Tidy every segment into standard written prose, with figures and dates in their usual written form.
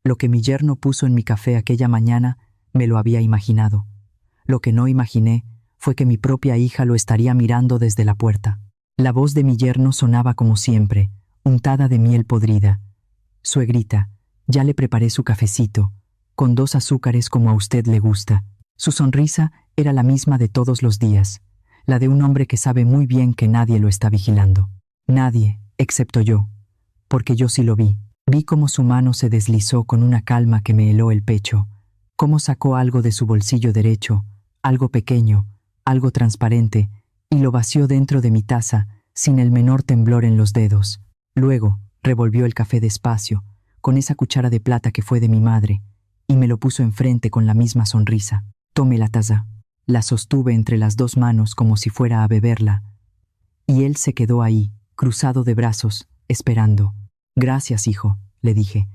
Lo que mi yerno puso en mi café aquella mañana me lo había imaginado. Lo que no imaginé fue que mi propia hija lo estaría mirando desde la puerta. La voz de mi yerno sonaba como siempre, untada de miel podrida. Suegrita, ya le preparé su cafecito, con 2 azúcares como a usted le gusta. Su sonrisa era la misma de todos los días, la de un hombre que sabe muy bien que nadie lo está vigilando. Nadie, excepto yo, porque yo sí lo vi. Vi cómo su mano se deslizó con una calma que me heló el pecho, cómo sacó algo de su bolsillo derecho, algo pequeño, algo transparente, y lo vació dentro de mi taza, sin el menor temblor en los dedos. Luego, revolvió el café despacio, con esa cuchara de plata que fue de mi madre, y me lo puso enfrente con la misma sonrisa. Tomé la taza. La sostuve entre las 2 manos como si fuera a beberla, y él se quedó ahí, cruzado de brazos, esperando. «Gracias, hijo», le dije.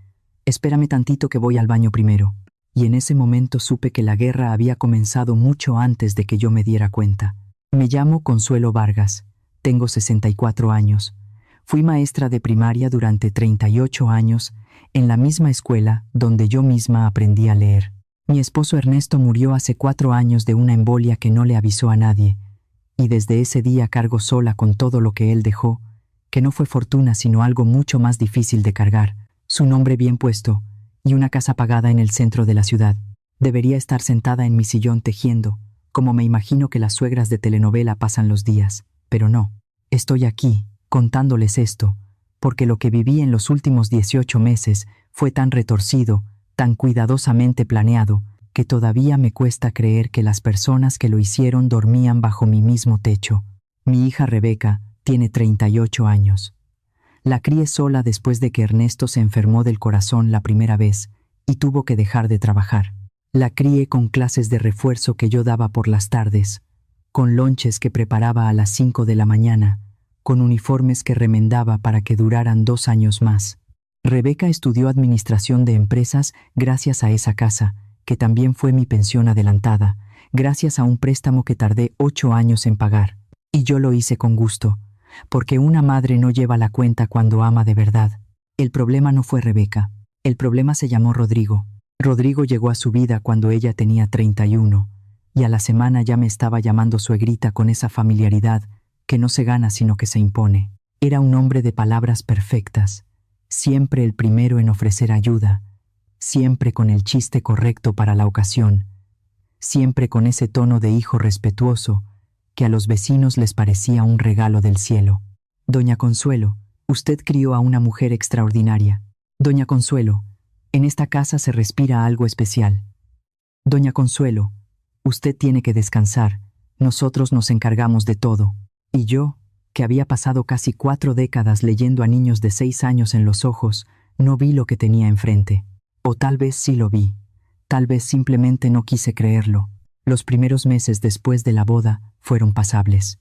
«Espérame tantito que voy al baño primero». Y en ese momento supe que la guerra había comenzado mucho antes de que yo me diera cuenta. Me llamo Consuelo Vargas. Tengo 64 años. Fui maestra de primaria durante 38 años en la misma escuela donde yo misma aprendí a leer. Mi esposo Ernesto murió hace 4 años de una embolia que no le avisó a nadie, y desde ese día cargo sola con todo lo que él dejó, que no fue fortuna sino algo mucho más difícil de cargar, su nombre bien puesto y una casa pagada en el centro de la ciudad. Debería estar sentada en mi sillón tejiendo, como me imagino que las suegras de telenovela pasan los días, pero no. Estoy aquí, contándoles esto, porque lo que viví en los últimos 18 meses fue tan retorcido, tan cuidadosamente planeado, que todavía me cuesta creer que las personas que lo hicieron dormían bajo mi mismo techo. Mi hija Rebeca tiene 38 años. La crié sola después de que Ernesto se enfermó del corazón la primera vez y tuvo que dejar de trabajar. La crié con clases de refuerzo que yo daba por las tardes, con lonches que preparaba a las 5 de la mañana, con uniformes que remendaba para que duraran 2 años más. Rebeca estudió administración de empresas gracias a esa casa, que también fue mi pensión adelantada, gracias a un préstamo que tardé 8 años en pagar. Y yo lo hice con gusto, porque una madre no lleva la cuenta cuando ama de verdad. El problema no fue Rebeca, el problema se llamó Rodrigo. Rodrigo llegó a su vida cuando ella tenía 31, y a la semana ya me estaba llamando suegrita con esa familiaridad que no se gana sino que se impone. Era un hombre de palabras perfectas, siempre el primero en ofrecer ayuda, siempre con el chiste correcto para la ocasión, siempre con ese tono de hijo respetuoso que a los vecinos les parecía un regalo del cielo. «Doña Consuelo, usted crió a una mujer extraordinaria. Doña Consuelo, en esta casa se respira algo especial. Doña Consuelo, usted tiene que descansar, nosotros nos encargamos de todo». Y yo, que había pasado casi 4 décadas leyendo a niños de 6 años en los ojos, no vi lo que tenía enfrente. O tal vez sí lo vi, tal vez simplemente no quise creerlo. Los primeros meses después de la boda fueron pasables.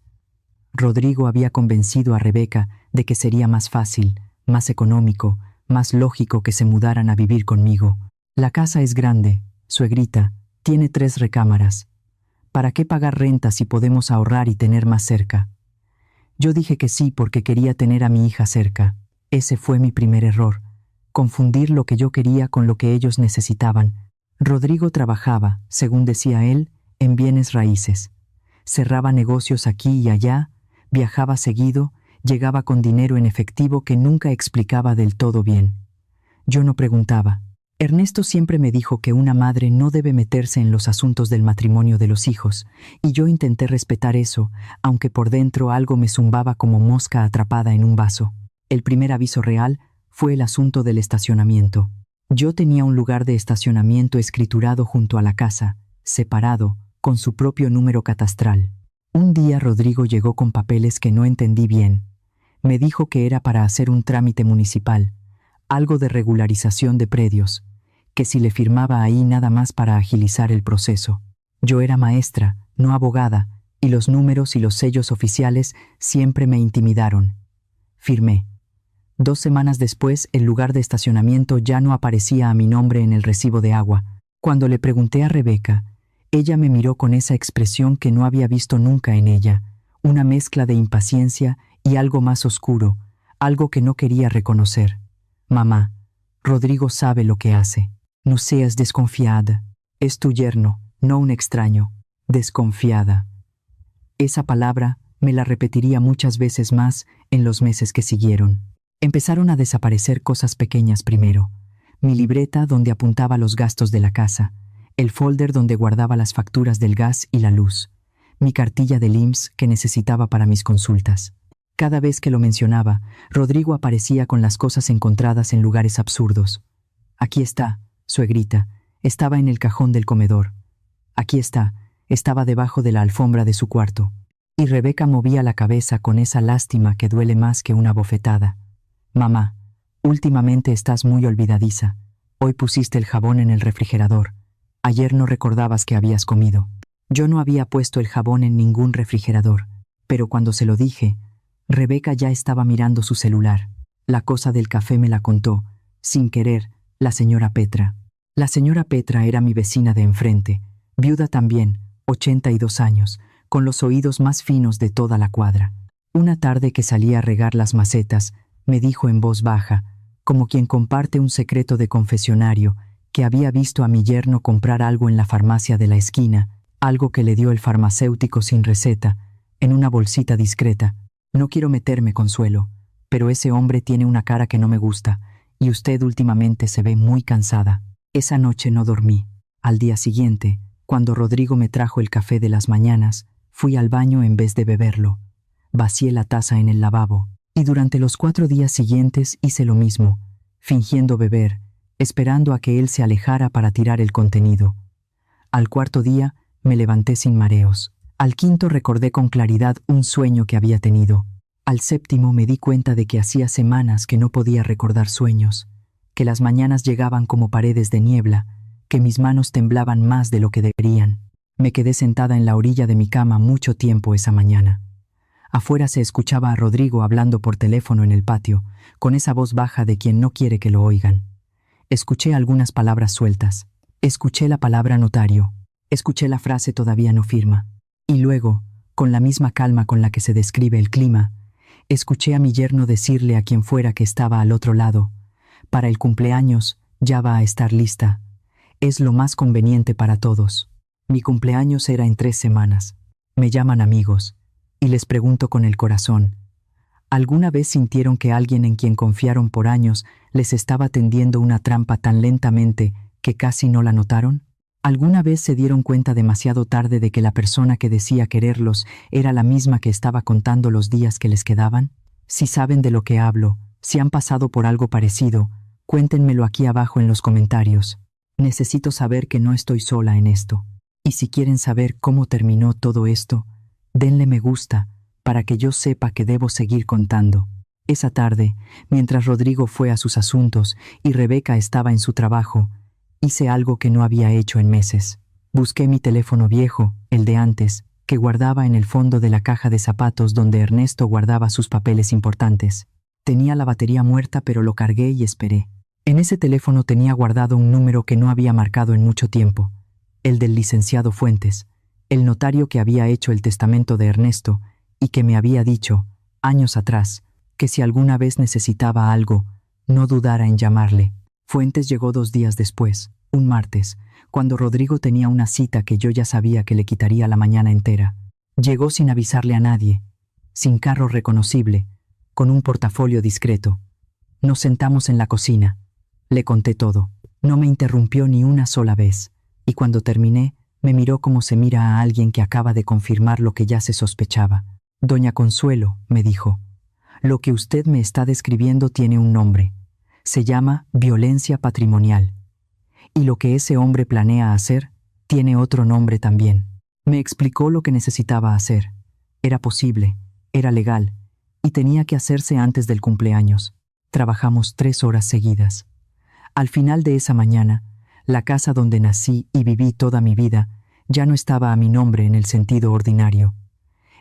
Rodrigo había convencido a Rebeca de que sería más fácil, más económico, más lógico que se mudaran a vivir conmigo. «La casa es grande, suegrita, tiene 3 recámaras. ¿Para qué pagar renta si podemos ahorrar y tener más cerca?» Yo dije que sí porque quería tener a mi hija cerca. Ese fue mi primer error, confundir lo que yo quería con lo que ellos necesitaban. Rodrigo trabajaba, según decía él, en bienes raíces. Cerraba negocios aquí y allá, viajaba seguido, llegaba con dinero en efectivo que nunca explicaba del todo bien. Yo no preguntaba. Ernesto siempre me dijo que una madre no debe meterse en los asuntos del matrimonio de los hijos, y yo intenté respetar eso, aunque por dentro algo me zumbaba como mosca atrapada en un vaso. El primer aviso real fue el asunto del estacionamiento. Yo tenía un lugar de estacionamiento escriturado junto a la casa, separado, con su propio número catastral. Un día Rodrigo llegó con papeles que no entendí bien. Me dijo que era para hacer un trámite municipal, algo de regularización de predios, que si le firmaba ahí nada más para agilizar el proceso. Yo era maestra, no abogada, y los números y los sellos oficiales siempre me intimidaron. Firmé. 2 semanas después, el lugar de estacionamiento ya no aparecía a mi nombre en el recibo de agua. Cuando le pregunté a Rebeca, ella me miró con esa expresión que no había visto nunca en ella, una mezcla de impaciencia y algo más oscuro, algo que no quería reconocer. «Mamá, Rodrigo sabe lo que hace. No seas desconfiada. Es tu yerno, no un extraño. Desconfiada. Esa palabra me la repetiría muchas veces más en los meses que siguieron. Empezaron a desaparecer cosas pequeñas primero. Mi libreta donde apuntaba los gastos de la casa, el folder donde guardaba las facturas del gas y la luz, mi cartilla del IMSS que necesitaba para mis consultas. Cada vez que lo mencionaba, Rodrigo aparecía con las cosas encontradas en lugares absurdos. Aquí está, suegrita, estaba en el cajón del comedor. Aquí está, estaba debajo de la alfombra de su cuarto. Y Rebeca movía la cabeza con esa lástima que duele más que una bofetada. Mamá, últimamente estás muy olvidadiza. Hoy pusiste el jabón en el refrigerador. Ayer no recordabas que habías comido. Yo no había puesto el jabón en ningún refrigerador, pero cuando se lo dije, Rebeca ya estaba mirando su celular. La cosa del café me la contó, sin querer, la señora Petra. La señora Petra era mi vecina de enfrente, viuda también, 82 años, con los oídos más finos de toda la cuadra. Una tarde que salía a regar las macetas, me dijo en voz baja, como quien comparte un secreto de confesionario, que había visto a mi yerno comprar algo en la farmacia de la esquina, algo que le dio el farmacéutico sin receta, en una bolsita discreta. No quiero meterme, Consuelo, pero ese hombre tiene una cara que no me gusta, y usted últimamente se ve muy cansada. Esa noche no dormí. Al día siguiente, cuando Rodrigo me trajo el café de las mañanas, fui al baño en vez de beberlo. Vacié la taza en el lavabo, y durante los 4 días siguientes hice lo mismo, fingiendo beber, esperando a que él se alejara para tirar el contenido. Al 4.º día, me levanté sin mareos. Al 5.º recordé con claridad un sueño que había tenido. Al 7.º me di cuenta de que hacía semanas que no podía recordar sueños, que las mañanas llegaban como paredes de niebla, que mis manos temblaban más de lo que deberían. Me quedé sentada en la orilla de mi cama mucho tiempo esa mañana. Afuera se escuchaba a Rodrigo hablando por teléfono en el patio, con esa voz baja de quien no quiere que lo oigan. Escuché algunas palabras sueltas. Escuché la palabra notario. Escuché la frase todavía no firma. Y luego, con la misma calma con la que se describe el clima, escuché a mi yerno decirle a quien fuera que estaba al otro lado: para el cumpleaños ya va a estar lista. Es lo más conveniente para todos. Mi cumpleaños era en 3 semanas. Me llaman amigos, y les pregunto con el corazón: ¿alguna vez sintieron que alguien en quien confiaron por años les estaba tendiendo una trampa tan lentamente que casi no la notaron? ¿Alguna vez se dieron cuenta demasiado tarde de que la persona que decía quererlos era la misma que estaba contando los días que les quedaban? Si saben de lo que hablo, si han pasado por algo parecido, cuéntenmelo aquí abajo en los comentarios. Necesito saber que no estoy sola en esto. Y si quieren saber cómo terminó todo esto, denle me gusta para que yo sepa que debo seguir contando. Esa tarde, mientras Rodrigo fue a sus asuntos y Rebeca estaba en su trabajo, hice algo que no había hecho en meses. Busqué mi teléfono viejo, el de antes, que guardaba en el fondo de la caja de zapatos donde Ernesto guardaba sus papeles importantes. Tenía la batería muerta, pero lo cargué y esperé. En ese teléfono tenía guardado un número que no había marcado en mucho tiempo, el del licenciado Fuentes, el notario que había hecho el testamento de Ernesto y que me había dicho, años atrás, que si alguna vez necesitaba algo, no dudara en llamarle. Fuentes llegó 2 días después, un martes, cuando Rodrigo tenía una cita que yo ya sabía que le quitaría la mañana entera. Llegó sin avisarle a nadie, sin carro reconocible, con un portafolio discreto. Nos sentamos en la cocina. Le conté todo. No me interrumpió ni una sola vez, y cuando terminé, me miró como se mira a alguien que acaba de confirmar lo que ya se sospechaba. Doña Consuelo, me dijo, lo que usted me está describiendo tiene un nombre. Se llama violencia patrimonial. Y lo que ese hombre planea hacer tiene otro nombre también. Me explicó lo que necesitaba hacer. Era posible, era legal, y tenía que hacerse antes del cumpleaños. Trabajamos 3 horas seguidas. Al final de esa mañana, la casa donde nací y viví toda mi vida ya no estaba a mi nombre en el sentido ordinario.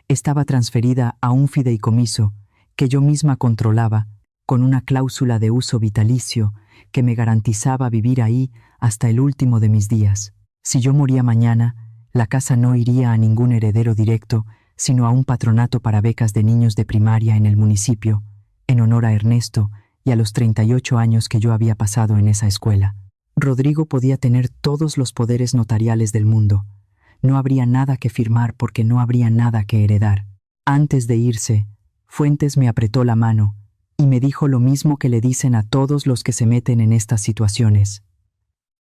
Estaba transferida a un fideicomiso que yo misma controlaba, con una cláusula de uso vitalicio que me garantizaba vivir ahí hasta el último de mis días. Si yo moría mañana, la casa no iría a ningún heredero directo, sino a un patronato para becas de niños de primaria en el municipio, en honor a Ernesto y a los 38 años que yo había pasado en esa escuela. Rodrigo podía tener todos los poderes notariales del mundo. No habría nada que firmar porque no habría nada que heredar. Antes de irse, Fuentes me apretó la mano y me dijo lo mismo que le dicen a todos los que se meten en estas situaciones.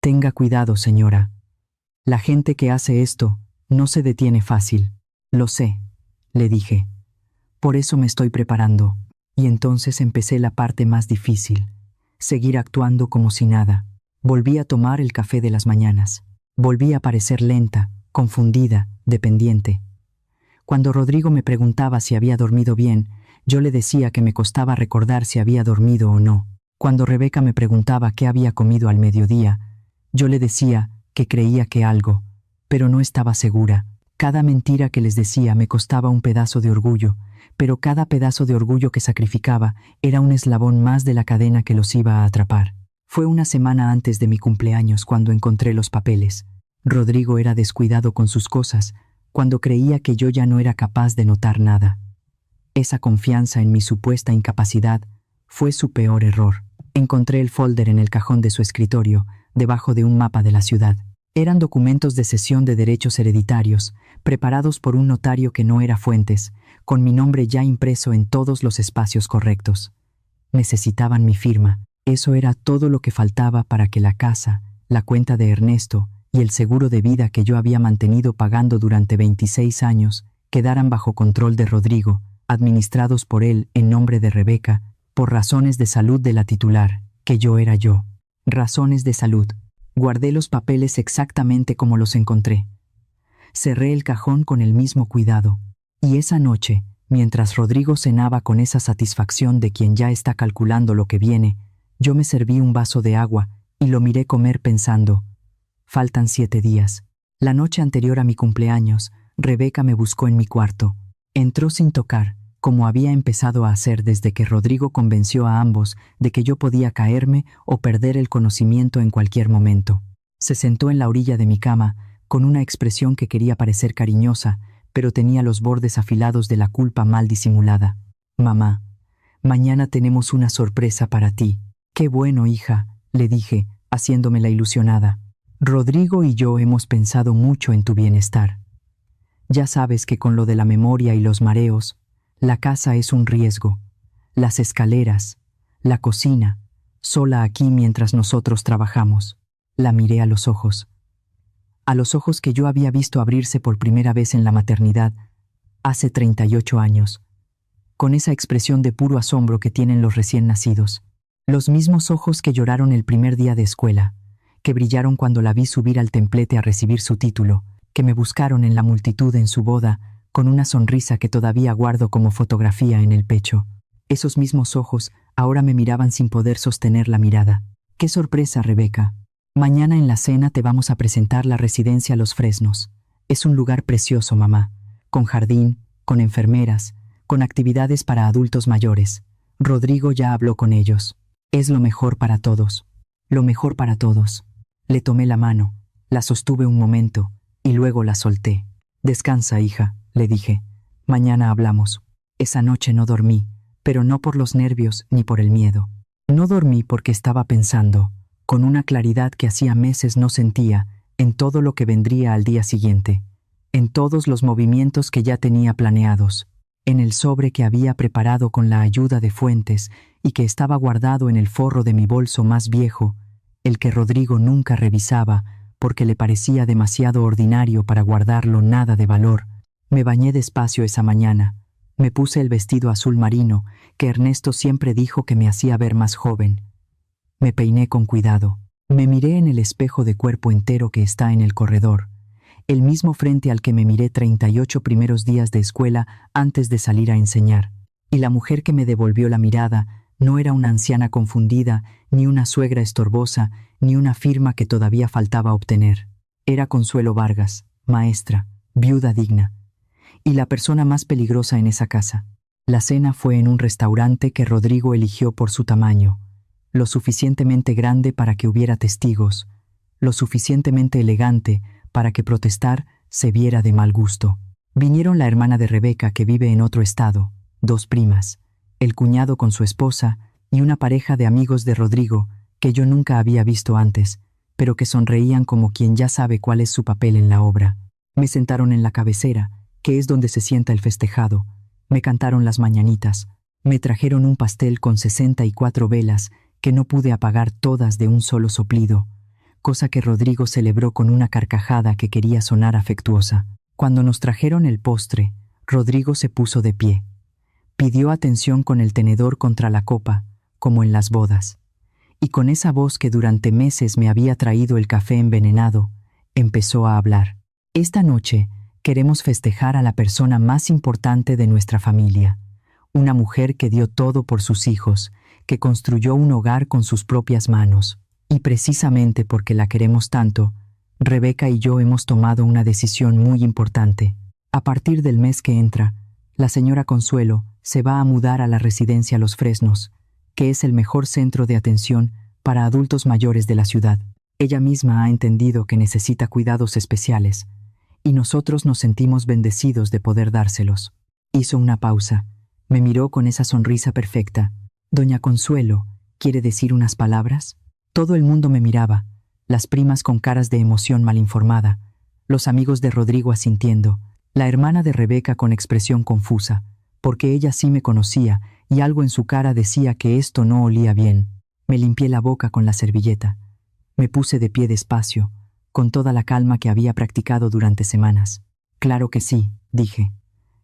Tenga cuidado, señora. La gente que hace esto no se detiene fácil. Lo sé, le dije. Por eso me estoy preparando. Y entonces empecé la parte más difícil, seguir actuando como si nada. Volví a tomar el café de las mañanas. Volví a parecer lenta, confundida, dependiente. Cuando Rodrigo me preguntaba si había dormido bien, yo le decía que me costaba recordar si había dormido o no. Cuando Rebeca me preguntaba qué había comido al mediodía, yo le decía que creía que algo, pero no estaba segura. Cada mentira que les decía me costaba un pedazo de orgullo, pero cada pedazo de orgullo que sacrificaba era un eslabón más de la cadena que los iba a atrapar. Fue una semana antes de mi cumpleaños cuando encontré los papeles. Rodrigo era descuidado con sus cosas, cuando creía que yo ya no era capaz de notar nada. Esa confianza en mi supuesta incapacidad fue su peor error. Encontré el folder en el cajón de su escritorio, debajo de un mapa de la ciudad. Eran documentos de cesión de derechos hereditarios, preparados por un notario que no era Fuentes, con mi nombre ya impreso en todos los espacios correctos. Necesitaban mi firma. Eso era todo lo que faltaba para que la casa, la cuenta de Ernesto y el seguro de vida que yo había mantenido pagando durante 26 años quedaran bajo control de Rodrigo, administrados por él en nombre de Rebeca, por razones de salud de la titular, que yo era yo. Razones de salud. Guardé los papeles exactamente como los encontré. Cerré el cajón con el mismo cuidado. Y esa noche, mientras Rodrigo cenaba con esa satisfacción de quien ya está calculando lo que viene, yo me serví un vaso de agua y lo miré comer pensando, faltan 7 días. La noche anterior a mi cumpleaños, Rebeca me buscó en mi cuarto. Entró sin tocar, como había empezado a hacer desde que Rodrigo convenció a ambos de que yo podía caerme o perder el conocimiento en cualquier momento. Se sentó en la orilla de mi cama, con una expresión que quería parecer cariñosa, pero tenía los bordes afilados de la culpa mal disimulada. «Mamá, mañana tenemos una sorpresa para ti». «Qué bueno, hija», le dije, haciéndome la ilusionada. «Rodrigo y yo hemos pensado mucho en tu bienestar. Ya sabes que con lo de la memoria y los mareos, la casa es un riesgo. Las escaleras, la cocina, sola aquí mientras nosotros trabajamos». La miré a los ojos que yo había visto abrirse por primera vez en la maternidad, hace 38 años, con esa expresión de puro asombro que tienen los recién nacidos. Los mismos ojos que lloraron el primer día de escuela, que brillaron cuando la vi subir al templete a recibir su título, que me buscaron en la multitud en su boda, con una sonrisa que todavía guardo como fotografía en el pecho. Esos mismos ojos ahora me miraban sin poder sostener la mirada. «¡Qué sorpresa, Rebeca! Mañana en la cena te vamos a presentar la residencia Los Fresnos. Es un lugar precioso, mamá, con jardín, con enfermeras, con actividades para adultos mayores. Rodrigo ya habló con ellos. Es lo mejor para todos. Lo mejor para todos». Le tomé la mano, la sostuve un momento y luego la solté. «Descansa, hija», le dije. «Mañana hablamos». Esa noche no dormí, pero no por los nervios ni por el miedo. No dormí porque estaba pensando, con una claridad que hacía meses no sentía, en todo lo que vendría al día siguiente, en todos los movimientos que ya tenía planeados, en el sobre que había preparado con la ayuda de Fuentes y que estaba guardado en el forro de mi bolso más viejo, el que Rodrigo nunca revisaba porque le parecía demasiado ordinario para guardarlo nada de valor. Me bañé despacio esa mañana, me puse el vestido azul marino que Ernesto siempre dijo que me hacía ver más joven. Me peiné con cuidado, me miré en el espejo de cuerpo entero que está en el corredor, el mismo frente al que me miré 38 primeros días de escuela antes de salir a enseñar. Y la mujer que me devolvió la mirada no era una anciana confundida, ni una suegra estorbosa, ni una firma que todavía faltaba obtener. Era Consuelo Vargas, maestra, viuda digna, y la persona más peligrosa en esa casa. La cena fue en un restaurante que Rodrigo eligió por su tamaño, lo suficientemente grande para que hubiera testigos, lo suficientemente elegante para que protestar se viera de mal gusto. Vinieron la hermana de Rebeca que vive en otro estado, 2 primas, el cuñado con su esposa y una pareja de amigos de Rodrigo que yo nunca había visto antes, pero que sonreían como quien ya sabe cuál es su papel en la obra. Me sentaron en la cabecera, que es donde se sienta el festejado. Me cantaron las mañanitas. Me trajeron un pastel con 64 velas que no pude apagar todas de un solo soplido, cosa que Rodrigo celebró con una carcajada que quería sonar afectuosa. Cuando nos trajeron el postre, Rodrigo se puso de pie. Pidió atención con el tenedor contra la copa, como en las bodas. Y con esa voz que durante meses me había traído el café envenenado, empezó a hablar. Esta noche queremos festejar a la persona más importante de nuestra familia, una mujer que dio todo por sus hijos, que construyó un hogar con sus propias manos. Y precisamente porque la queremos tanto, Rebeca y yo hemos tomado una decisión muy importante. A partir del mes que entra, la señora Consuelo se va a mudar a la residencia Los Fresnos, que es el mejor centro de atención para adultos mayores de la ciudad. Ella misma ha entendido que necesita cuidados especiales, y nosotros nos sentimos bendecidos de poder dárselos. Hizo una pausa. Me miró con esa sonrisa perfecta. «Doña Consuelo, ¿quiere decir unas palabras?» Todo el mundo me miraba, las primas con caras de emoción malinformada, los amigos de Rodrigo asintiendo, la hermana de Rebeca con expresión confusa, porque ella sí me conocía y algo en su cara decía que esto no olía bien. Me limpié la boca con la servilleta. Me puse de pie despacio, con toda la calma que había practicado durante semanas. «Claro que sí», dije.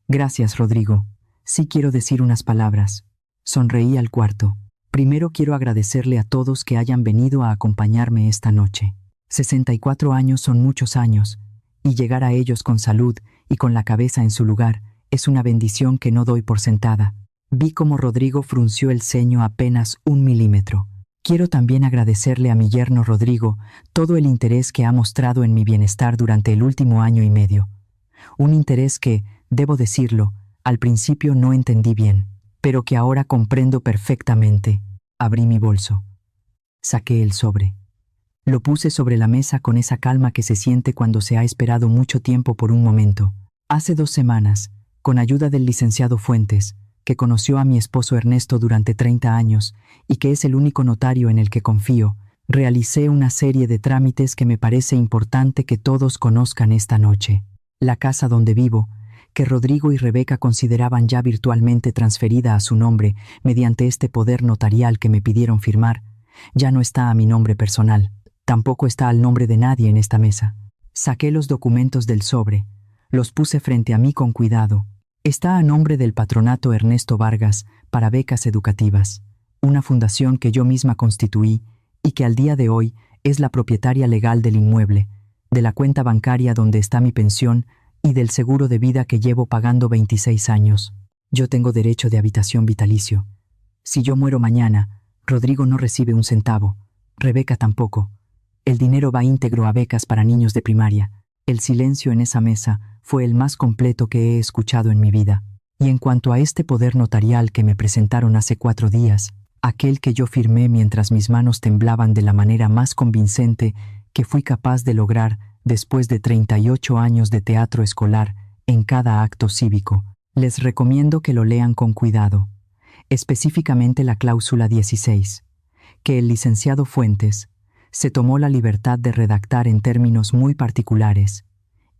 «Gracias, Rodrigo. Sí quiero decir unas palabras». Sonreí al cuarto. «Primero quiero agradecerle a todos que hayan venido a acompañarme esta noche. 64 años son muchos años, y llegar a ellos con salud y con la cabeza en su lugar es una bendición que no doy por sentada». Vi cómo Rodrigo frunció el ceño apenas 1 milímetro. «Quiero también agradecerle a mi yerno Rodrigo todo el interés que ha mostrado en mi bienestar durante el último año y medio. Un interés que, debo decirlo, al principio no entendí bien, pero que ahora comprendo perfectamente». Abrí mi bolso. Saqué el sobre. Lo puse sobre la mesa con esa calma que se siente cuando se ha esperado mucho tiempo por un momento. Hace 2 semanas, con ayuda del licenciado Fuentes, que conoció a mi esposo Ernesto durante 30 años y que es el único notario en el que confío, realicé una serie de trámites que me parece importante que todos conozcan esta noche. La casa donde vivo, que Rodrigo y Rebeca consideraban ya virtualmente transferida a su nombre mediante este poder notarial que me pidieron firmar, ya no está a mi nombre personal. Tampoco está al nombre de nadie en esta mesa. Saqué los documentos del sobre, los puse frente a mí con cuidado. Está a nombre del Patronato Ernesto Vargas para Becas Educativas, una fundación que yo misma constituí y que al día de hoy es la propietaria legal del inmueble, de la cuenta bancaria donde está mi pensión y del seguro de vida que llevo pagando 26 años. Yo tengo derecho de habitación vitalicio. Si yo muero mañana, Rodrigo no recibe un centavo, Rebeca tampoco. El dinero va íntegro a becas para niños de primaria. El silencio en esa mesa fue el más completo que he escuchado en mi vida. Y en cuanto a este poder notarial que me presentaron hace 4 días, aquel que yo firmé mientras mis manos temblaban de la manera más convincente que fui capaz de lograr después de 38 años de teatro escolar en cada acto cívico, les recomiendo que lo lean con cuidado, específicamente la cláusula 16, que el licenciado Fuentes se tomó la libertad de redactar en términos muy particulares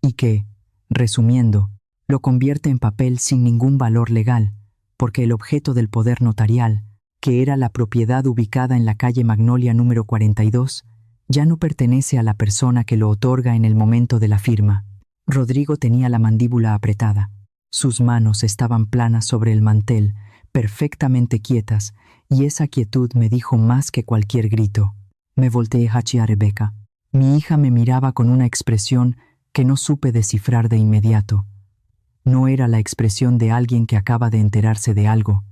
y que, resumiendo, lo convierte en papel sin ningún valor legal, porque el objeto del poder notarial, que era la propiedad ubicada en la calle Magnolia número 42, ya no pertenece a la persona que lo otorga en el momento de la firma. Rodrigo tenía la mandíbula apretada. Sus manos estaban planas sobre el mantel, perfectamente quietas, y esa quietud me dijo más que cualquier grito. Me volteé hacia Rebeca. Mi hija me miraba con una expresión que no supe descifrar de inmediato. No era la expresión de alguien que acaba de enterarse de algo.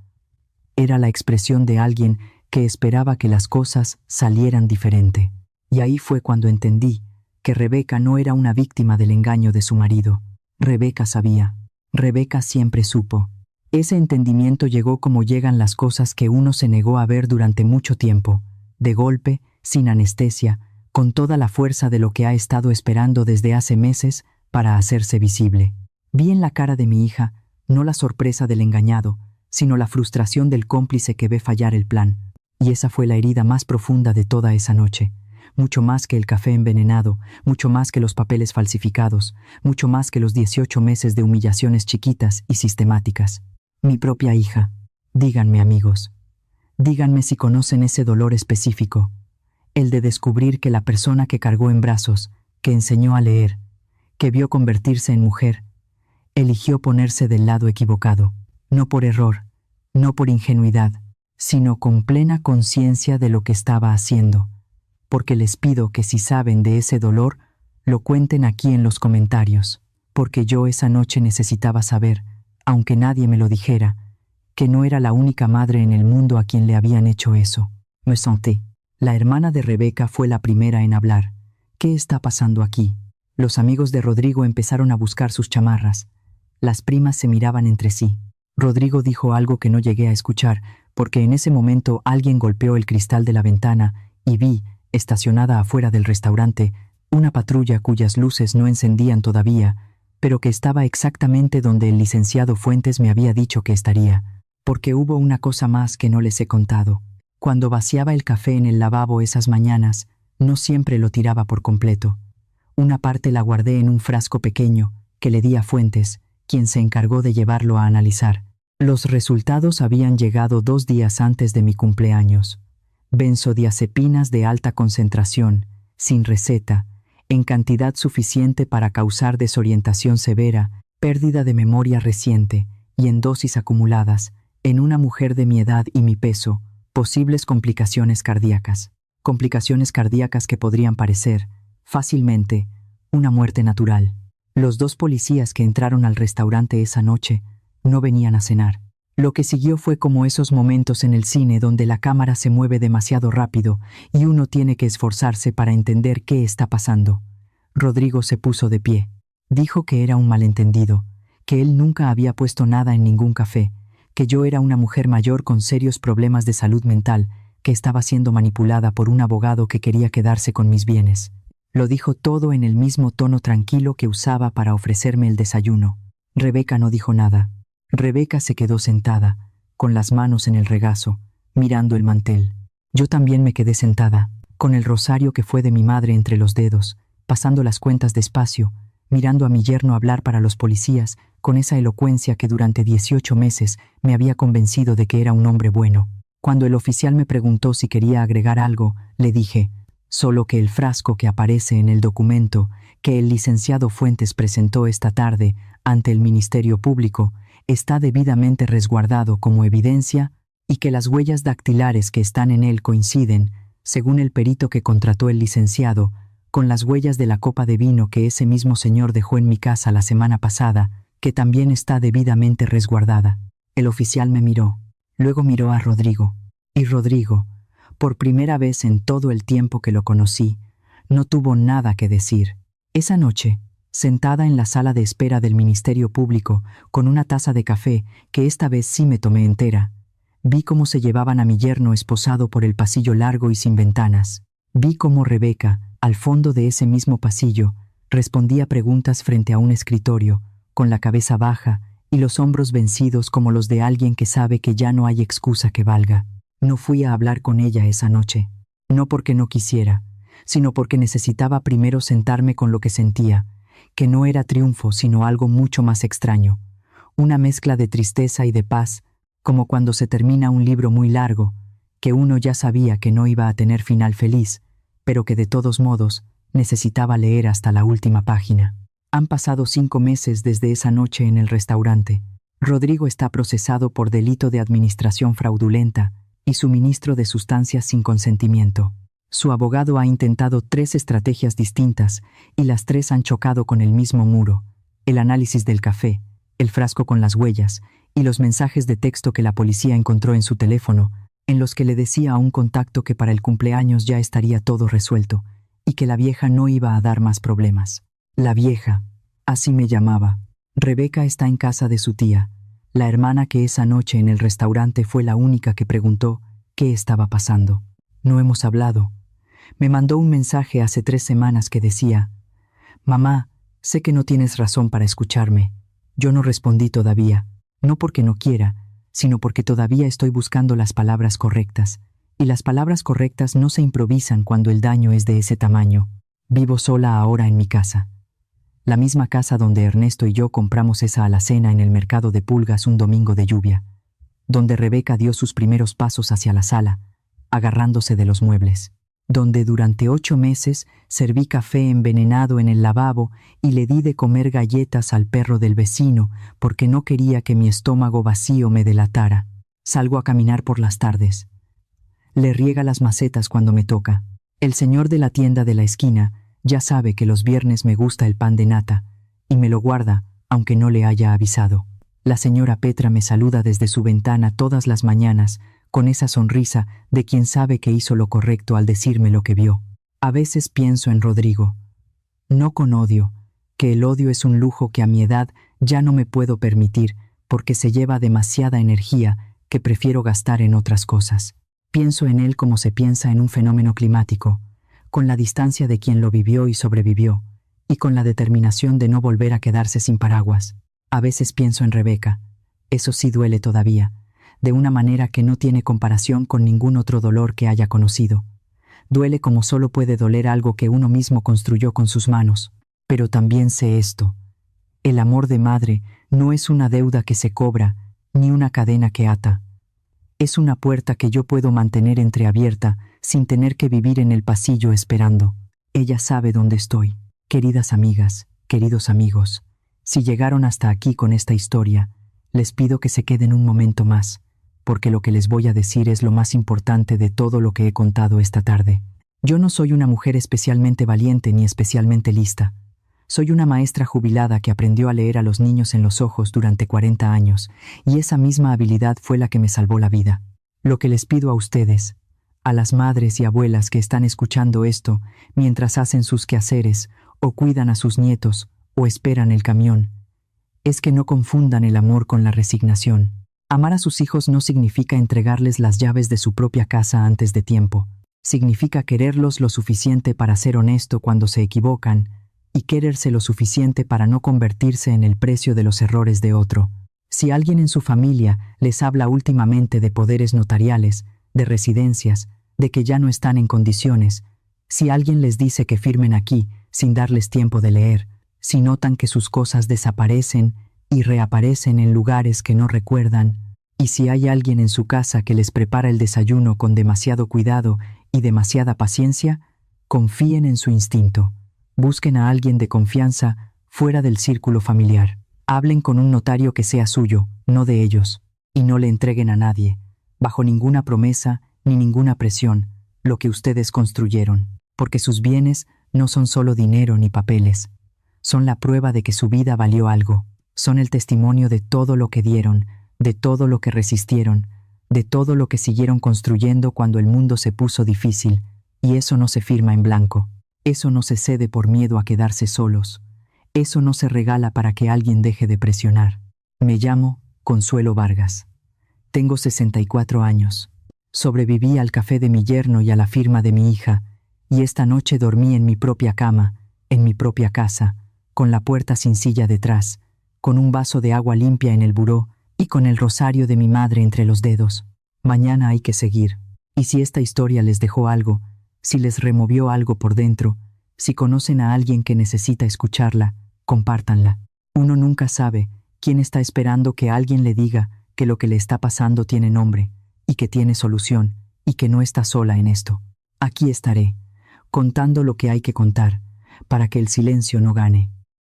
Era la expresión de alguien que esperaba que las cosas salieran diferente. Y ahí fue cuando entendí que Rebeca no era una víctima del engaño de su marido. Rebeca sabía. Rebeca siempre supo. Ese entendimiento llegó como llegan las cosas que uno se negó a ver durante mucho tiempo, de golpe, sin anestesia, con toda la fuerza de lo que ha estado esperando desde hace meses para hacerse visible. Vi en la cara de mi hija, no la sorpresa del engañado, sino la frustración del cómplice que ve fallar el plan. Y esa fue la herida más profunda de toda esa noche. Mucho más que el café envenenado, mucho más que los papeles falsificados, mucho más que los 18 meses de humillaciones chiquitas y sistemáticas. Mi propia hija. Díganme, amigos. Díganme si conocen ese dolor específico. El de descubrir que la persona que cargó en brazos, que enseñó a leer, que vio convertirse en mujer, eligió ponerse del lado equivocado, no por error, no por ingenuidad, sino con plena conciencia de lo que estaba haciendo. Porque les pido que si saben de ese dolor, lo cuenten aquí en los comentarios, porque yo esa noche necesitaba saber, aunque nadie me lo dijera, que no era la única madre en el mundo a quien le habían hecho eso. Me senté. La hermana de Rebeca fue la primera en hablar. ¿Qué está pasando aquí? Los amigos de Rodrigo empezaron a buscar sus chamarras. Las primas se miraban entre sí. Rodrigo dijo algo que no llegué a escuchar, porque en ese momento alguien golpeó el cristal de la ventana y vi, estacionada afuera del restaurante, una patrulla cuyas luces no encendían todavía, pero que estaba exactamente donde el licenciado Fuentes me había dicho que estaría. Porque hubo una cosa más que no les he contado. Cuando vaciaba el café en el lavabo esas mañanas, no siempre lo tiraba por completo. Una parte la guardé en un frasco pequeño que le di a Fuentes, quien se encargó de llevarlo a analizar. Los resultados habían llegado 2 días antes de mi cumpleaños. Benzodiazepinas de alta concentración, sin receta, en cantidad suficiente para causar desorientación severa, pérdida de memoria reciente y en dosis acumuladas, en una mujer de mi edad y mi peso, posibles complicaciones cardíacas. Complicaciones cardíacas que podrían parecer, fácilmente, una muerte natural. Los 2 policías que entraron al restaurante esa noche no venían a cenar. Lo que siguió fue como esos momentos en el cine donde la cámara se mueve demasiado rápido y uno tiene que esforzarse para entender qué está pasando. Rodrigo se puso de pie. Dijo que era un malentendido, que él nunca había puesto nada en ningún café, que yo era una mujer mayor con serios problemas de salud mental, que estaba siendo manipulada por un abogado que quería quedarse con mis bienes. Lo dijo todo en el mismo tono tranquilo que usaba para ofrecerme el desayuno. Rebeca no dijo nada. Rebeca se quedó sentada, con las manos en el regazo, mirando el mantel. Yo también me quedé sentada, con el rosario que fue de mi madre entre los dedos, pasando las cuentas despacio, mirando a mi yerno hablar para los policías, con esa elocuencia que durante 18 meses me había convencido de que era un hombre bueno. Cuando el oficial me preguntó si quería agregar algo, le dije, solo que el frasco que aparece en el documento que el licenciado Fuentes presentó esta tarde ante el Ministerio Público está debidamente resguardado como evidencia y que las huellas dactilares que están en él coinciden, según el perito que contrató el licenciado, con las huellas de la copa de vino que ese mismo señor dejó en mi casa la semana pasada, que también está debidamente resguardada. El oficial me miró, luego miró a Rodrigo. Y Rodrigo, por primera vez en todo el tiempo que lo conocí, no tuvo nada que decir. Esa noche, sentada en la sala de espera del Ministerio Público, con una taza de café, que esta vez sí me tomé entera, vi cómo se llevaban a mi yerno esposado por el pasillo largo y sin ventanas. Vi cómo Rebeca, al fondo de ese mismo pasillo, respondía preguntas frente a un escritorio, con la cabeza baja y los hombros vencidos como los de alguien que sabe que ya no hay excusa que valga. No fui a hablar con ella esa noche, no porque no quisiera, sino porque necesitaba primero sentarme con lo que sentía, que no era triunfo sino algo mucho más extraño, una mezcla de tristeza y de paz, como cuando se termina un libro muy largo, que uno ya sabía que no iba a tener final feliz, pero que de todos modos necesitaba leer hasta la última página. Han pasado 5 meses desde esa noche en el restaurante. Rodrigo está procesado por delito de administración fraudulenta y suministro de sustancias sin consentimiento. Su abogado ha intentado 3 estrategias distintas y las 3 han chocado con el mismo muro: el análisis del café, el frasco con las huellas y los mensajes de texto que la policía encontró en su teléfono, en los que le decía a un contacto que para el cumpleaños ya estaría todo resuelto y que la vieja no iba a dar más problemas. La vieja, así me llamaba. Rebeca está en casa de su tía, la hermana que esa noche en el restaurante fue la única que preguntó qué estaba pasando. No hemos hablado. Me mandó un mensaje hace 3 semanas que decía: «Mamá, sé que no tienes razón para escucharme». Yo no respondí todavía, no porque no quiera, sino porque todavía estoy buscando las palabras correctas, Y las palabras correctas no se improvisan cuando el daño es de ese tamaño. Vivo sola ahora en mi casa. La misma casa donde Ernesto y yo compramos esa alacena en el mercado de Pulgas un domingo de lluvia, donde Rebeca dio sus primeros pasos hacia la sala, agarrándose de los muebles, donde durante 8 meses serví café envenenado en el lavabo y le di de comer galletas al perro del vecino porque no quería que mi estómago vacío me delatara. Salgo a caminar por las tardes. Le riega las macetas cuando me toca. El señor de la tienda de la esquina ya sabe que los viernes me gusta el pan de nata y me lo guarda, aunque no le haya avisado. La señora Petra me saluda desde su ventana todas las mañanas con esa sonrisa de quien sabe que hizo lo correcto al decirme lo que vio. A veces pienso en Rodrigo. No con odio, que el odio es un lujo que a mi edad ya no me puedo permitir porque se lleva demasiada energía que prefiero gastar en otras cosas. Pienso en él como se piensa en un fenómeno climático, con la distancia de quien lo vivió y sobrevivió, y con la determinación de no volver a quedarse sin paraguas. A veces pienso en Rebeca. Eso sí duele todavía, de una manera que no tiene comparación con ningún otro dolor que haya conocido. Duele como solo puede doler algo que uno mismo construyó con sus manos. Pero también sé esto. El amor de madre no es una deuda que se cobra, ni una cadena que ata. Es una puerta que yo puedo mantener entreabierta sin tener que vivir en el pasillo esperando. Ella sabe dónde estoy. Queridas amigas, queridos amigos, si llegaron hasta aquí con esta historia, les pido que se queden un momento más, porque lo que les voy a decir es lo más importante de todo lo que he contado esta tarde. Yo no soy una mujer especialmente valiente ni especialmente lista. Soy una maestra jubilada que aprendió a leer a los niños en los ojos durante 40 años, y esa misma habilidad fue la que me salvó la vida. Lo que les pido a ustedes, a las madres y abuelas que están escuchando esto mientras hacen sus quehaceres, o cuidan a sus nietos, o esperan el camión, es que no confundan el amor con la resignación. Amar a sus hijos no significa entregarles las llaves de su propia casa antes de tiempo. Significa quererlos lo suficiente para ser honesto cuando se equivocan, y quererse lo suficiente para no convertirse en el precio de los errores de otro. Si alguien en su familia les habla últimamente de poderes notariales, de residencias, de que ya no están en condiciones, si alguien les dice que firmen aquí sin darles tiempo de leer, si notan que sus cosas desaparecen y reaparecen en lugares que no recuerdan, y si hay alguien en su casa que les prepara el desayuno con demasiado cuidado y demasiada paciencia, confíen en su instinto. Busquen a alguien de confianza fuera del círculo familiar. Hablen con un notario que sea suyo, no de ellos, y no le entreguen a nadie, bajo ninguna promesa ni ninguna presión, lo que ustedes construyeron, porque sus bienes no son solo dinero ni papeles. Son la prueba de que su vida valió algo. Son el testimonio de todo lo que dieron, de todo lo que resistieron, de todo lo que siguieron construyendo cuando el mundo se puso difícil, y eso no se firma en blanco. Eso no se cede por miedo a quedarse solos. Eso no se regala para que alguien deje de presionar. Me llamo Consuelo Vargas. Tengo 64 años. Sobreviví al café de mi yerno y a la firma de mi hija, y esta noche dormí en mi propia cama, en mi propia casa, con la puerta sin silla detrás, con un vaso de agua limpia en el buró y con el rosario de mi madre entre los dedos. Mañana hay que seguir. Y si esta historia les dejó algo, si les removió algo por dentro, si conocen a alguien que necesita escucharla, compártanla. Uno nunca sabe quién está esperando que alguien le diga que lo que le está pasando tiene nombre, y que tiene solución, y que no está sola en esto. Aquí estaré, contando lo que hay que contar, para que el silencio no gane.